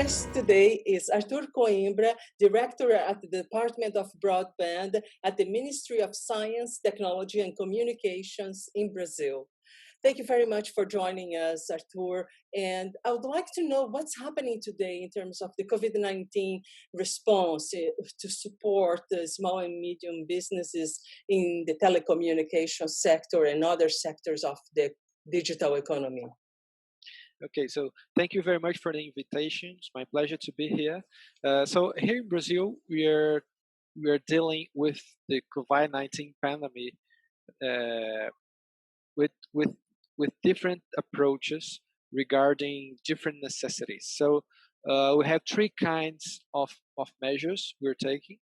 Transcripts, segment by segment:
guest today is Arthur Coimbra, Director at the Department of Broadband at the Ministry of Science, Technology and Communications in Brazil. Thank you very much for joining us, Arthur. And I would like to know what's happening today in terms of the COVID-19 response to support the small and medium businesses in the telecommunications sector and other sectors of the digital economy. Okay, so thank you very much for the invitation. It's my pleasure to be here. So here in Brazil, we are dealing with the COVID-19 pandemic with different approaches regarding different necessities. So we have three kinds of measures we're taking.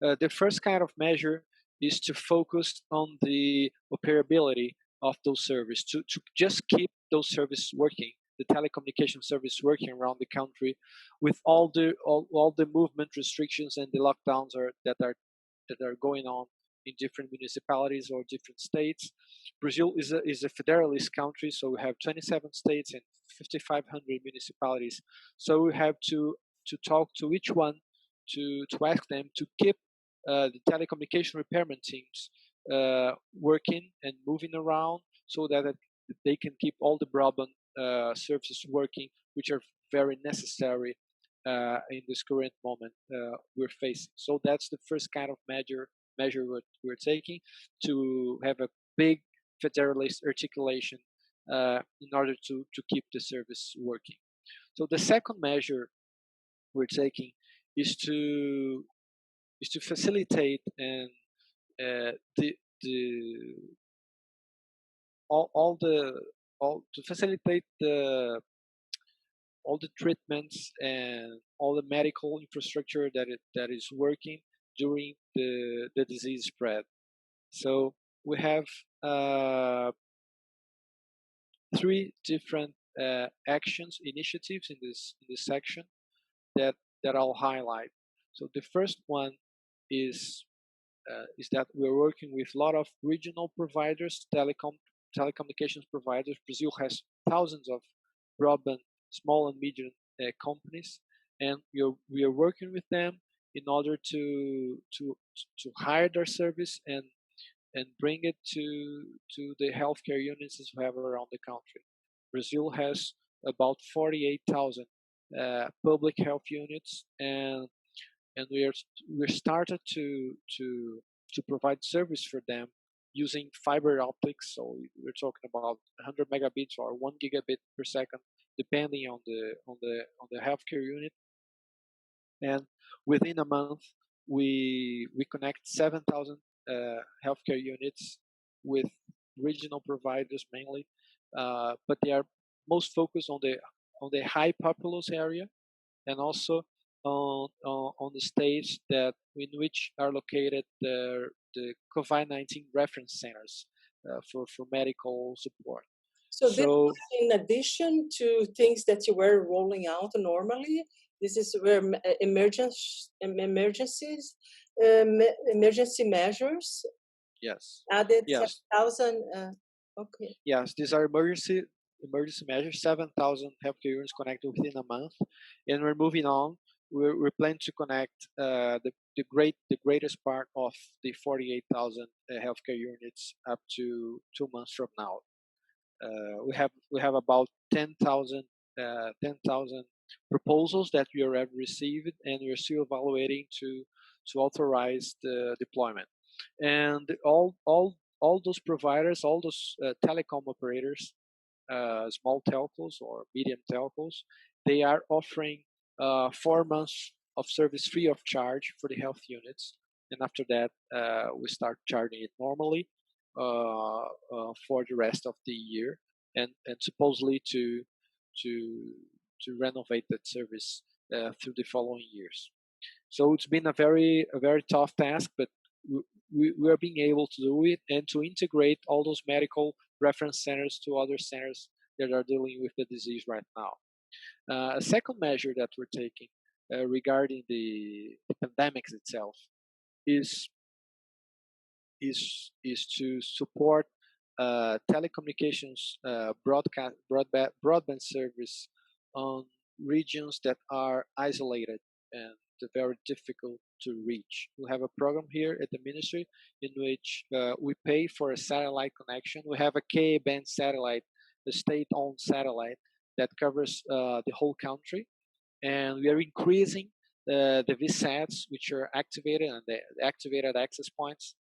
The first kind of measure is to focus on the operability of those services, to just keep those services working, the telecommunication service working around the country, with all the movement restrictions and the lockdowns that are going on in different municipalities or different states. Brazil is a federalist country, so we have 27 states and 5,500 municipalities. So we have to talk to each one to ask them to keep the telecommunication repairment teams working and moving around, so that they can keep all the broadband services working, which are very necessary in this current moment we're facing. So that's the first kind of measure we're taking, to have a big federalist articulation in order to keep the service working. So the second measure we're taking is to facilitate and to facilitate all the treatments and all the medical infrastructure that is working during the disease spread. So we have three different initiatives in this section that I'll highlight. So the first one is that we're working with a lot of regional providers, telecommunications providers. Brazil has thousands of broadband small and medium companies, and we are working with them in order to hire their service and bring it to the healthcare units we have around the country. Brazil has about 48,000 public health units, and we're started to provide service for them using fiber optics. So we're talking about 100 megabits or 1 gigabit per second, depending on the healthcare unit. And within a month, we connect 7,000 healthcare units with regional providers mainly, but they are most focused on the high populous area, and also on the states in which are located the COVID-19 reference centers for medical support. So this is in addition to things that you were rolling out normally. This is where emergency measures. Yes. Added yes. 7,000. Okay. Yes, these are emergency measures. 7,000 healthcare units connected within a month, and we're moving on. We're planning to connect the greatest part of the 48,000 healthcare units up to 2 months from now. We have about 10,000 proposals that we already received, and we're still evaluating to authorize the deployment. And all those providers, all those telecom operators, small telcos or medium telcos, they are offering 4 months of service free of charge for the health units, and after that we start charging it normally for the rest of the year, and supposedly to renovate that service through the following years. So it's been a very tough task, but we are being able to do it and to integrate all those medical reference centers to other centers that are dealing with the disease right now. A second measure that we're taking regarding the pandemics itself is to support telecommunications broadband service on regions that are isolated and they're very difficult to reach. We have a program here at the ministry in which we pay for a satellite connection. We have a Ka-band satellite, a state-owned satellite that covers the whole country, and we are increasing the VSATs, which are activated, and the activated access points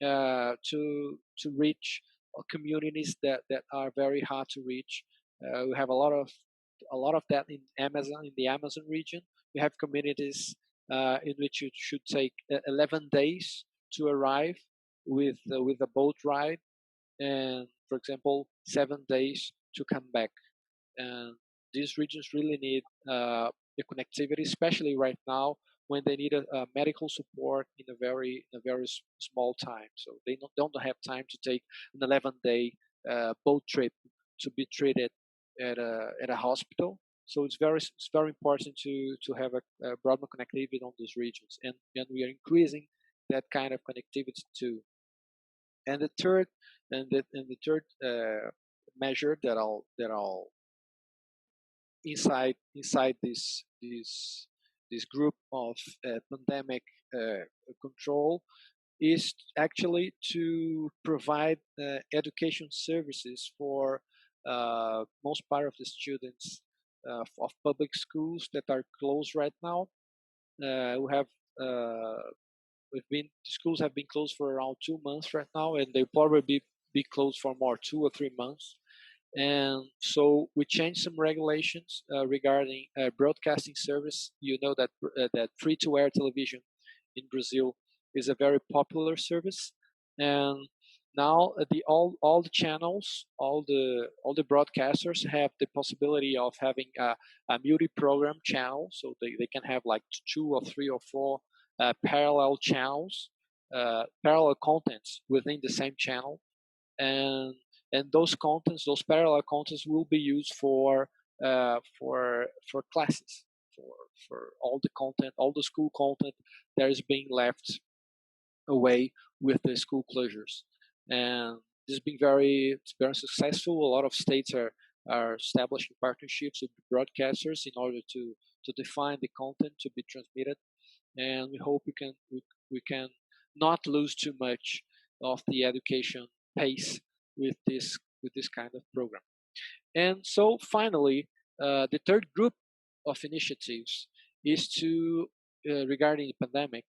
to reach communities that are very hard to reach. We have a lot of that in Amazon, in the Amazon region. We have communities in which it should take 11 days to arrive with a boat ride, and for example, 7 days to come back. And these regions really need the connectivity, especially right now when they need a medical support in a very small time. So they don't have time to take an 11-day boat trip to be treated at a hospital. So it's very important to have a broadband connectivity on these regions, and we are increasing that kind of connectivity too. And the third measure that I'll inside this group of pandemic control is actually to provide education services for most part of the students of public schools that are closed right now. We have the schools have been closed for around 2 months right now, and they'll probably be closed for more 2 or 3 months. And so we changed some regulations regarding broadcasting service. You know that free-to-air television in Brazil is a very popular service, and now all the channels, all the broadcasters have the possibility of having a multi-program channel, so they can have like 2 or 3 or 4 parallel channels, parallel contents within the same channel, and those contents, those parallel contents, will be used for classes, for all the content, all the school content that is being left away with the school closures. And this has been it's very successful. A lot of states are establishing partnerships with broadcasters in order to define the content to be transmitted, and we hope we can not lose too much of the education pace with this kind of program. And so finally, the third group of initiatives is to regarding the pandemic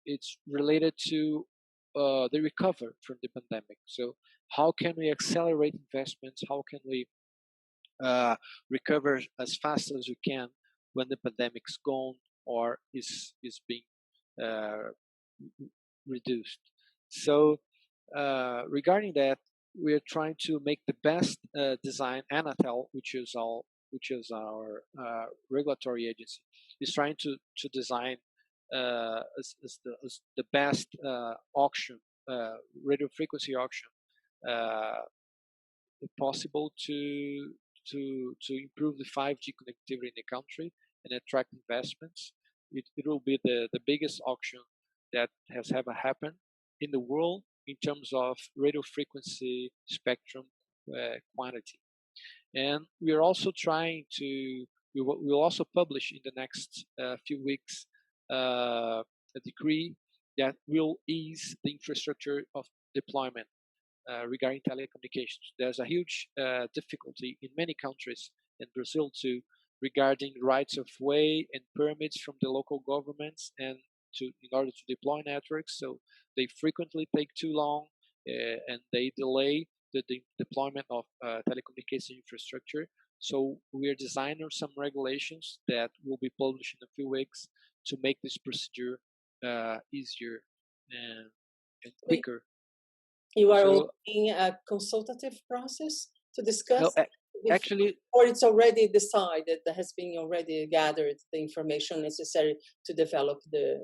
it's related to the recovery from the pandemic. So how can we accelerate investments? How can we recover as fast as we can when the pandemic's gone or is being uh, reduced? So regarding that, we are trying to make the best design. Anatel, which is our regulatory agency, is trying to design as the best auction, radio frequency auction uh, possible to improve the 5G connectivity in the country and attract investments. It will be the biggest auction that has ever happened in the world in terms of radio frequency spectrum quantity. And we are also trying to, we'll also publish in the next few weeks a decree that will ease the infrastructure of deployment regarding telecommunications. There's a huge difficulty in many countries, and Brazil too, regarding rights of way and permits from the local governments and in order to deploy networks. So they frequently take too long and they delay the deployment of telecommunication infrastructure. So we are designing some regulations that will be published in a few weeks to make this procedure easier and quicker. You are opening a consultative process to discuss? No, actually, or it's already decided, that has been already gathered the information necessary to develop the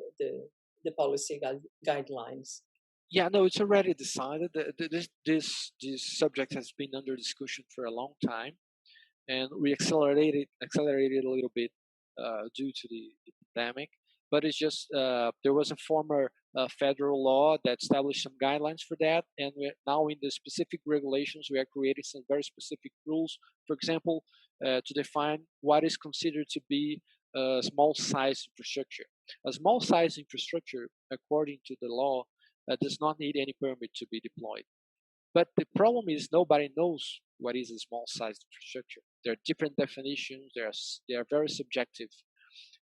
policy guidelines? Yeah, no, it's already decided. This subject has been under discussion for a long time, and we accelerated a little bit due to the pandemic. But it's just there was a former federal law that established some guidelines for that, and we're now in the specific regulations we are creating some very specific rules. For example, to define what is considered to be a small size infrastructure. A small size infrastructure, according to the law, does not need any permit to be deployed. But the problem is nobody knows what is a small sized infrastructure. There are different definitions. They are very subjective,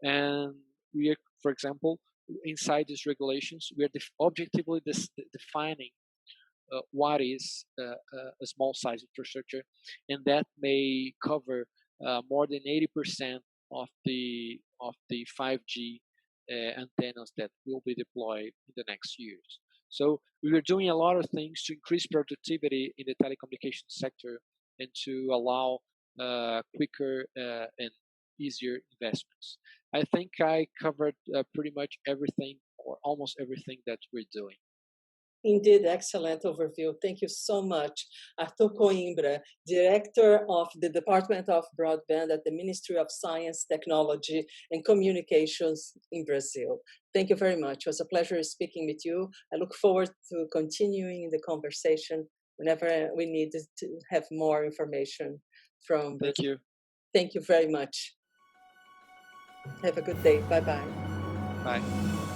and we are, for example, inside these regulations, we are objectively defining what is a small size infrastructure, and that may cover more than 80% of the 5G antennas that will be deployed in the next years. So we are doing a lot of things to increase productivity in the telecommunications sector and to allow quicker and easier investments. I think I covered pretty much everything or almost everything that we're doing. Indeed, excellent overview. Thank you so much. Arthur Coimbra, Director of the Department of Broadband at the Ministry of Science, Technology, and Communications in Brazil. Thank you very much. It was a pleasure speaking with you. I look forward to continuing the conversation whenever we need to have more information from Thank Brazil. you. Thank you very much. Have a good day. Bye-bye. Bye.